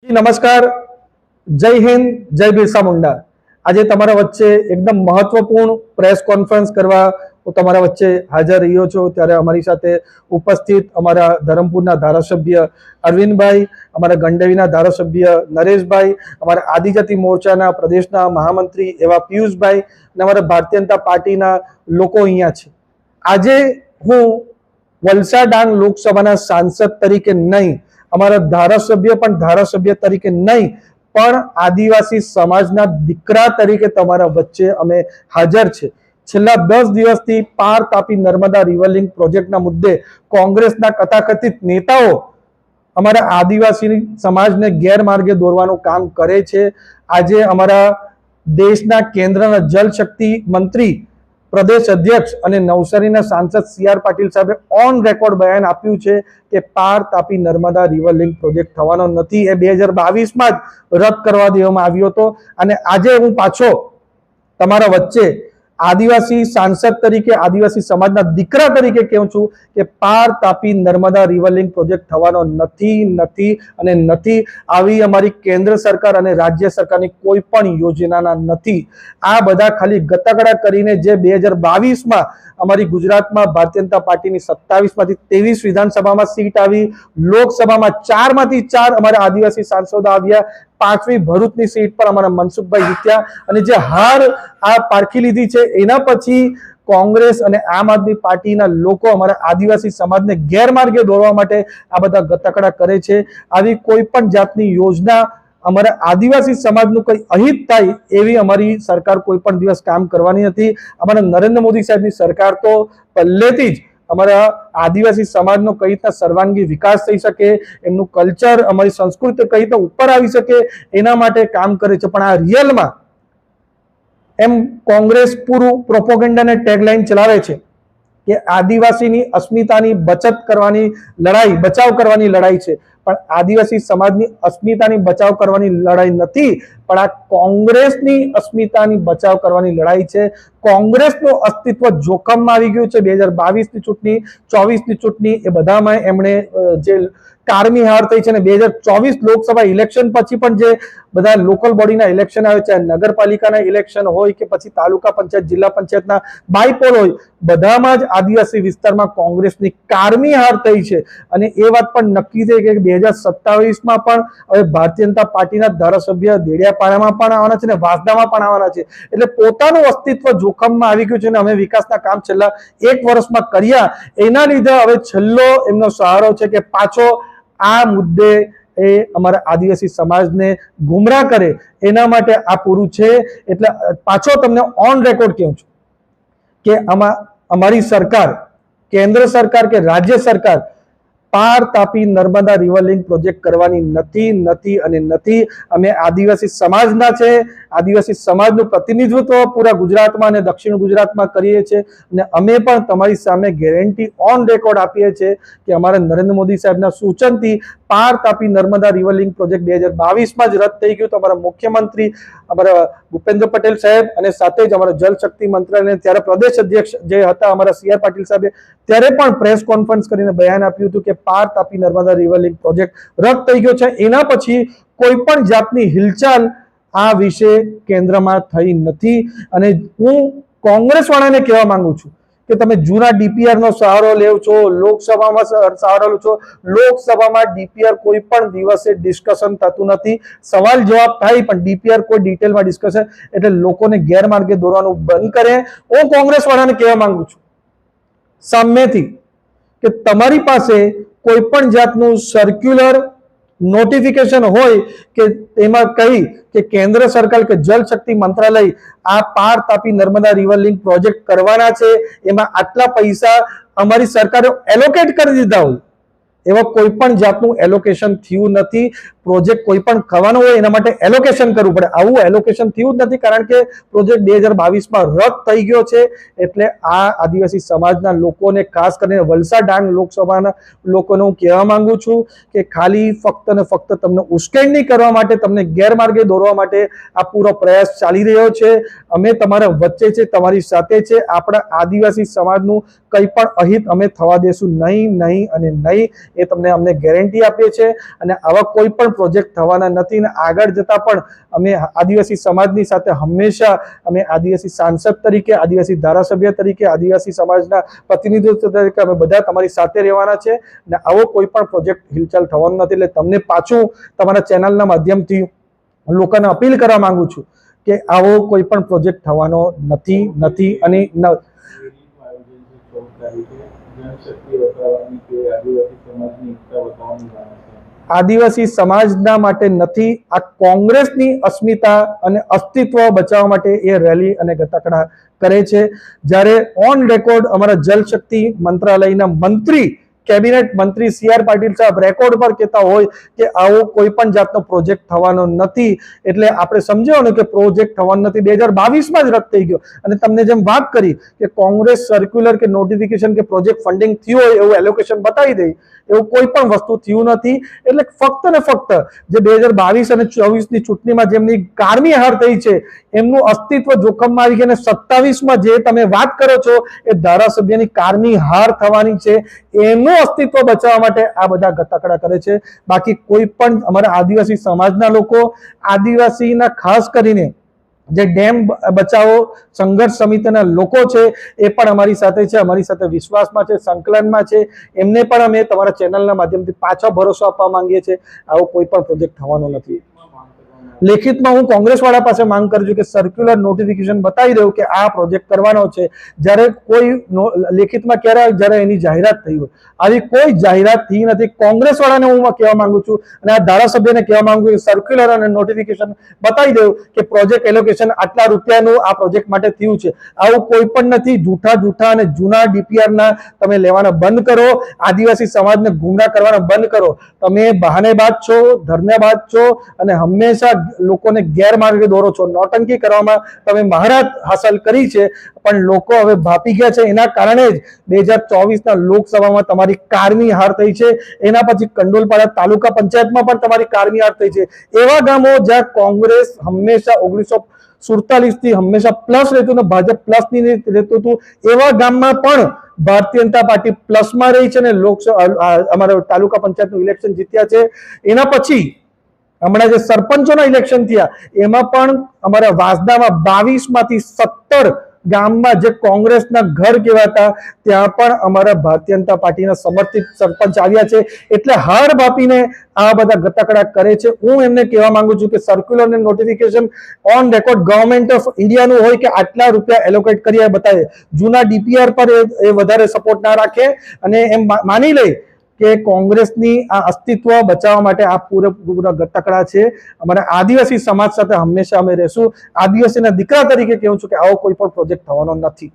નમસ્કાર, જય હિન્દ, જય બિરસા મુંડા। આજે તમારા વચ્ચે એકદમ મહત્વપૂર્ણ પ્રેસ કોન્ફરન્સ કરવા હું તમારા વચ્ચે હાજર રહ્યો છું। ત્યારે અમારી સાથે ઉપસ્થિત અમારા ધરમપુરના ધારાસભ્ય અરવિંદભાઈ, અમારા ગંડેવીના ધારાસભ્ય નરેશભાઈ, અમારા આદિજાતિ મોરચાના પ્રદેશના મહામંત્રી એવા પિયુષભાઈ અને અમારા ભારતીય જનતા પાર્ટીના લોકો અહીંયા છે। આજે હું વલસાડ ડાંગ લોકસભાના સાંસદ તરીકે નહીં, અમારા ધારાસભ્ય પણ ધારાસભ્ય તરીકે નહીં, પણ આદિવાસી સમાજના દીકરા તરીકે તમારા વચ્ચે અમે હાજર છે। છેલ્લા 10 દિવસથી પાર તાપી નર્મદા રિવર લિંક પ્રોજેક્ટના મુદ્દે કોંગ્રેસના કથાકથિત નેતાઓ અમારા આદિવાસી સમાજને ગેરમાર્ગે દોરવાનું કામ કરે છે। આજે અમારા દેશના કેન્દ્રના જલશક્તિ મંત્રી, પ્રદેશ અધ્યક્ષ અને નવસારીના સાંસદ CR પાટીલ સાહેબે ઓન રેકોર્ડ બયાન આપ્યું છે કે પાર Tapi Narmada river link project થવાનો નથી। એ 2022માં જ રદ કરવા દેવામાં આવ્યો હતો અને આજે હું પાછો તમારા વચ્ચે આદિવાસી સાંસદ તરીકે, આદિવાસી સમાજના દીકરા તરીકે કહું છું કે પાર Tapi Narmada river link project થવાનો નથી અને નથી। આવી અમારી કેન્દ્ર સરકાર અને રાજ્ય સરકારની કોઈ પણ યોજનાના નથી। આ બધા ખાલી ગતકડા કરીને જે 2022માં અમારી ગુજરાતમાં ભારતીય જનતા પાર્ટીની 27માંથી 23 વિધાનસભામાં સીટ આવી, લોકસભામાં 4માંથી 4 અમારા આદિવાસી સાંસદો આવ્યા, 5મી ભરૂચની સીટ પર અમારા મનસુખભાઈ જીત્યા અને જે હાર આ પારખી લીધી છે એના પછી કોંગ્રેસ અને આમ આદમી પાર્ટીના લોકો અમારા આદિવાસી સમાજને ગેરમાર્ગે દોરવા માટે આ બધા ગતકડા કરે છે। આવી કોઈ પણ જાતની યોજના અમારા આદિવાસી સમાજનું કઈ અહિત થાય એવી અમારી સરકાર કોઈ પણ દિવસ કામ કરવાની નથી। અમારા નરેન્દ્ર મોદી સાહેબની સરકાર તો પહેલેથી જ અમારા આદિવાસી સમાજનો કઈ રીતના સર્વાંગી વિકાસ થઈ શકે, એમનું કલ્ચર, અમારી સંસ્કૃતિ કઈ રીતના ઉપર આવી શકે એના માટે કામ કરે છે। પણ આ રિયલમાં એમ કોંગ્રેસ પૂરું પ્રોપોગેન્ડા અને ટેગલાઇન ચલાવે છે કે આદિવાસીની અસ્મિતાની બચત કરવાની લડાઈ, બચાવ કરવાની લડાઈ છે, પણ આદિવાસી સમાજની અસ્મિતાની બચાવ કરવાની લડાઈ નથી, પણ આ કોંગ્રેસની અસ્મિતાની બચાવ કરવાની લડાઈ છે। કોંગ્રેસનું અસ્તિત્વ જોખમમાં આવી ગયું છે। 2022ની ચૂંટણી, 24ની ચૂંટણી એ બધામાં એમણે જે કારમી હાર થઈ છે ને 2024 લોકસભા ઇલેક્શન પછી પણ જે બધા લોકલ બોડીના ઇલેક્શન આવે છે, નગરપાલિકાના ઇલેક્શન હોય કે પછી તાલુકા પંચાયત, જિલ્લા પંચાયતના બાયપોલ હોય, બધામાં જ આદિવાસી વિસ્તારમાં કોંગ્રેસની કારમી હાર થઈ છે અને એ વાત પણ નક્કી થઈ કે 2027માં પણ હવે ભારતીય જનતા પાર્ટીના ધારાસભ્ય દેડિયાપાડામાં પણ આવવાના છે ને વાસદામાં પણ આવવાના છે। એટલે પોતાનું અસ્તિત્વ જોખમમાં આવી ગયું છે અને અમે વિકાસના કામ છેલ્લા 1 વર્ષમાં કર્યા, એના લીધે હવે છેલ્લો એમનો સહારો છે કે પાછો આ મુદ્દે એ અમારા આદિવાસી સમાજને ગુમરાહ કરે, એના માટે આ પૂરું છે। એટલે પાછો તમને ઓન રેકોર્ડ કહું છું કે અમારી સરકાર, કેન્દ્ર સરકાર કે રાજ્ય સરકાર પાર Tapi Narmada river link project કરવાની નથી। અમે આદિવાસી સમાજના છે, આદિવાસી સમાજનું પ્રતિનિધિત્વ પૂરા ગુજરાતમાં અને દક્ષિણ ગુજરાતમાં કરીએ છીએ અને અમે પણ તમારી સામે ગેરંટી ઓન રેકોર્ડ આપીએ છીએ કે અમારા નરેન્દ્ર મોદી સાહેબના સૂચનથી Par Tapi Narmada river link project 2022માં જ રદ થઈ ગયું। તો અમારા મુખ્યમંત્રી અમારા ભૂપેન્દ્ર પટેલ સાહેબ અને સાથે જ અમારા જલશક્તિ મંત્રાલય ત્યારે પ્રદેશ અધ્યક્ષ જે હતા અમારા CR પાટીલ સાહેબે ત્યારે પણ પ્રેસ કોન્ફરન્સ કરીને બયાન આપ્યું હતું કે પાર Tapi Narmada river link project રદ થઈ ગયો છે। એના પછી કોઈ પણ જાતની હિલચાલ આ વિશે કેન્દ્રમાં થઈ નથી અને હું કોંગ્રેસ વાળાને કહેવા માંગુ છું કે તમે જૂના DPR નો સહારો લેવ છો, લોકસભામાં સહારો લો છો, લોકસભામાં DPR કોઈ પણ દિવસે ડિસ્કશન થતું નથી, સવાલ જવાબ થાય પણ DPR કોઈ ડિટેલમાં ડિસ્કશન, એટલે લોકોને ગેરમાર્ગે દોરવાનું બંધ કરે। હું કોંગ્રેસ વાળાને કહેવા માંગુ છું સામેથી કે તમારી પાસે કોઈ પણ જાતનું સર્ક્યુલર નોટિફિકેશન હોય કે એમાં કહી કે કેન્દ્ર સરકાર કે જલશક્તિ મંત્રાલય આ પાર Tapi Narmada river link project કરવાના છે, એમાં આટલા પૈસા અમારી સરકારે એલોકેટ કરી દીધા હોય, એવા કોઈ પણ જાતનું એલોકેશન થયું નથી। પ્રોજેક્ટ કોઈ પણ થવાનો હોય એના માટે એલોકેશન કરવું પડે, આવું એલોકેશન થયું જ નથી કારણ કે પ્રોજેક્ટ 2022માં રદ થઈ ગયો છે। એટલે આ આદિવાસી સમાજના લોકોને, ખાસ કરીને વલસાડ ડાંગ લોકસભાના લોકોને હું કહેવા માંગુ છું કે ખાલી ફક્ત ને ફક્ત તમને ઉશ્કેરણી કરવા માટે, તમને ગેરમાર્ગે દોરવા માટે આ પૂરો પ્રયાસ ચાલી રહ્યો છે। અમે તમારા વચ્ચે છે, તમારી સાથે છે। આપણા આદિવાસી સમાજનું કંઈ પણ અહિત અમે થવા દેશું નહીં અને નહીં, એ તમને અમને ગેરંટી આપીએ છીએ। અને આવા કોઈ પણ પ્રોજેક્ટ થવાના નથી અને આગળ જતા પણ અમે આદિવાસી સમાજની સાથે હંમેશા અમે આદિવાસી સાંસદ તરીકે, આદિવાસી ધારાસભ્ય તરીકે, આદિવાસી સમાજના પ્રતિનિધિત્વ તરીકે અમે બધા તમારી સાથે રહેવાના છે અને આવો કોઈ પણ પ્રોજેક્ટ હિલચાલ થવાનો નથી. એટલે તમને પાછું તમારા ચેનલના માધ્યમથી લોકોને અપીલ કરવા માંગુ છું કે આવો કોઈ પણ પ્રોજેક્ટ થવાનો નથી અને આદિવાસી સમાજના માટે નથી, આ કોંગ્રેસની અસ્મિતા અને અસ્તિત્વ બચાવવા માટે એ રેલી અને ગતકડા કરે છે. જ્યારે ઓન રેકોર્ડ અમારા જલશક્તિ મંત્રાલયના મંત્રી, કેબિનેટ મંત્રી CR પાટીલ સાહેબ રેકોર્ડ પર કહેતા હોય કે આવો કોઈ પણ જાતનો પ્રોજેક્ટ થવાનો નથી, એટલે આપણે સમજ્યો કે પ્રોજેક્ટ થવાનો નથી. 2022માં જ રદ થઈ ગયો. અને તમને જેમ વાત કરી કે કોંગ્રેસ સર્ક્યુલર કે નોટિફિકેશન કે પ્રોજેક્ટ ફંડિંગ થયું હોય એવું એલોકેશન બતાવી દે, એવું કોઈ પણ વસ્તુ થયું નથી. એટલે ફક્ત ને ફક્ત જે 2022 અને 24ની ચૂંટણીમાં જેમની કારમી હાર થઈ છે એમનું અસ્તિત્વ જોખમમાં આવી ગયા. 27માં જે તમે વાત કરો છો એ ધારાસભ્યની કારમી હાર થવાની છે, એમનું અસ્તિત્વ બચાવવા માટે આ બધા ગતાકડા કરે છે. બાકી કોઈ પણ અમારા આદિવાસી સમાજના લોકો, આદિવાસીના ખાસ કરીને જે ડેમ બચાવો સંઘર્ષ સમિતિના લોકો છે એ પણ અમારી સાથે છે, અમારી સાથે વિશ્વાસમાં છે, સંકલનમાં છે. એમને પણ અમે તમારા ચેનલના માધ્યમથી પાછો ભરોસો આપવા માંગીએ છીએ આવો કોઈ પણ પ્રોજેક્ટ થવાનો નથી. લેખિતમાં હું કોંગ્રેસ વાળા પાસે માંગ કરું છું કે સર્ક્યુલર નોટિફિકેશન બતાવી દઉં કે આ પ્રોજેક્ટ કરવાનો છે. જ્યારે કોઈ લેખિતમાં ક્યારે જ્યારે એની જાહેરાત થઈ હોય, આવી કોઈ જાહેરાત થઈ નથી. કોંગ્રેસ વાળાને હું કહેવા માંગુ છું અને આ ધારાસભ્યને કહેવા માંગુ છું કે સર્ક્યુલર અને નોટિફિકેશન બતાવી દઉં કે પ્રોજેક્ટ એલોકેશન આટલા રૂપિયાનું આ પ્રોજેક્ટ માટે થયું છે. આવું કોઈ પણ નથી. જૂઠા અને જૂના DPR ના તમે લેવાના બંધ કરો, આદિવાસી સમાજને ગુમરાહ કરવાના બંધ કરો. તમે બહાનેબાજ છો, ધરનેબાજ છો અને હંમેશા લોકોને ગેરમાર્ગે દોરો છો. નોટંકી કરવામાં તમે મહારત હાંસલ કરી છે, પણ લોકો હવે ભાપી ગયા છે. એના કારણે જ 2024ના લોકસભામાં તમારી કારમી હાર થઈ છે. એના પછી કંડોલપાડા તાલુકા પંચાયતમાં પણ તમારી કારમી હાર થઈ છે. એવા ગામો જ્યાં કોંગ્રેસ હંમેશા 1947 થી હંમેશા પ્લસ રહેતું ને ભાજપ પ્લસ ની રહેતું હતું, એવા ગામમાં પણ ભારતીય જનતા પાર્ટી પ્લસમાં રહી છે અને અમારા તાલુકા પંચાયતનું ઇલેક્શન જીત્યા છે. એના પછી હમણાં જે સરપંચોના ઇલેક્શન થયા એમાં પણ અમારા વાસદામાં 22માંથી 17 ગામમાં જે કોંગ્રેસના ઘર કહેવાતા ત્યાં પણ અમારા ભારતીય જનતા પાર્ટીના સમર્થિત સરપંચ આવ્યા છે. એટલે હાર બાપીને આ બધા ગતકડા કરે છે. હું એમને કહેવા માંગુ છું કે સર્ક્યુલર અને notification on record government of ઇન્ડિયાનું હોય કે આટલા રૂપિયા એલોકેટ કરી બતાવે. જૂના DPR પર એ વધારે સપોર્ટ ના રાખે અને એમ માની લે કે કોંગ્રેસની આ અસ્તિત્વ બચાવવા માટે આ પૂરેપૂરા ગતકડા છે. અમારા આદિવાસી સમાજ સાથે હંમેશા અમે રહેશું. આદિવાસીના દીકરા તરીકે કહું છું કે આવો કોઈ પણ પ્રોજેક્ટ થવાનો નથી.